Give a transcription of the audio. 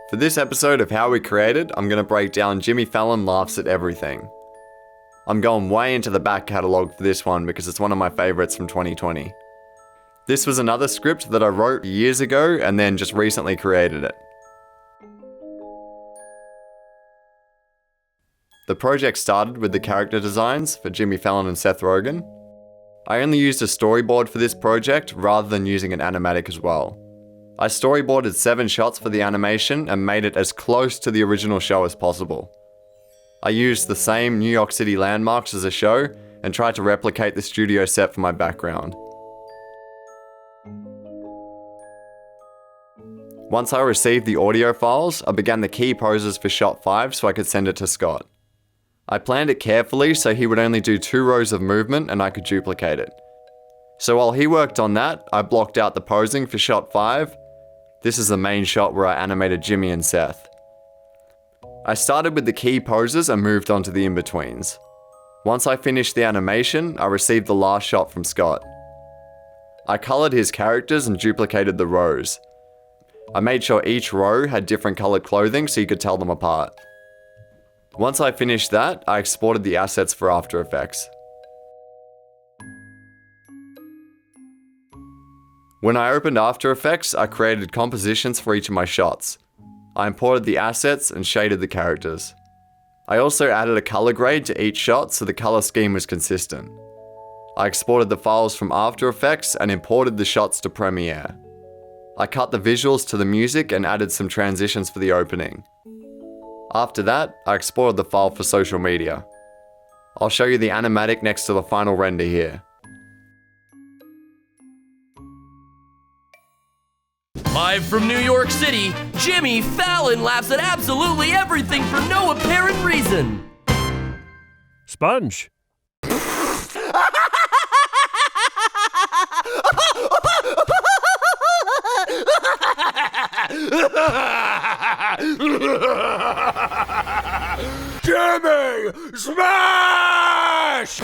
For this episode of How We Created, I'm going to break down Jimmy Fallon Laughs at Everything. I'm going way into the back catalogue for this one because it's one of my favourites from 2020. This was another script that I wrote years ago and then just recently created it. The project started with the character designs for Jimmy Fallon and Seth Rogen. I only used a storyboard for this project rather than using an animatic as well. I storyboarded 7 shots for the animation and made it as close to the original show as possible. I used the same New York City landmarks as a show and tried to replicate the studio set for my background. Once I received the audio files, I began the key poses for shot 5 so I could send it to Scott. I planned it carefully so he would only do 2 rows of movement and I could duplicate it. So while he worked on that, I blocked out the posing for shot 5. This is the main shot where I animated Jimmy and Seth. I started with the key poses and moved on to the in-betweens. Once I finished the animation, I received the last shot from Scott. I coloured his characters and duplicated the rows. I made sure each row had different coloured clothing so you could tell them apart. Once I finished that, I exported the assets for After Effects. When I opened After Effects, I created compositions for each of my shots. I imported the assets and shaded the characters. I also added a colour grade to each shot so the colour scheme was consistent. I exported the files from After Effects and imported the shots to Premiere. I cut the visuals to the music and added some transitions for the opening. After that, I exported the file for social media. I'll show you the animatic next to the final render here. Live from New York City, Jimmy Fallon laughs at absolutely everything for no apparent reason. Sponge. Jimmy! Smash!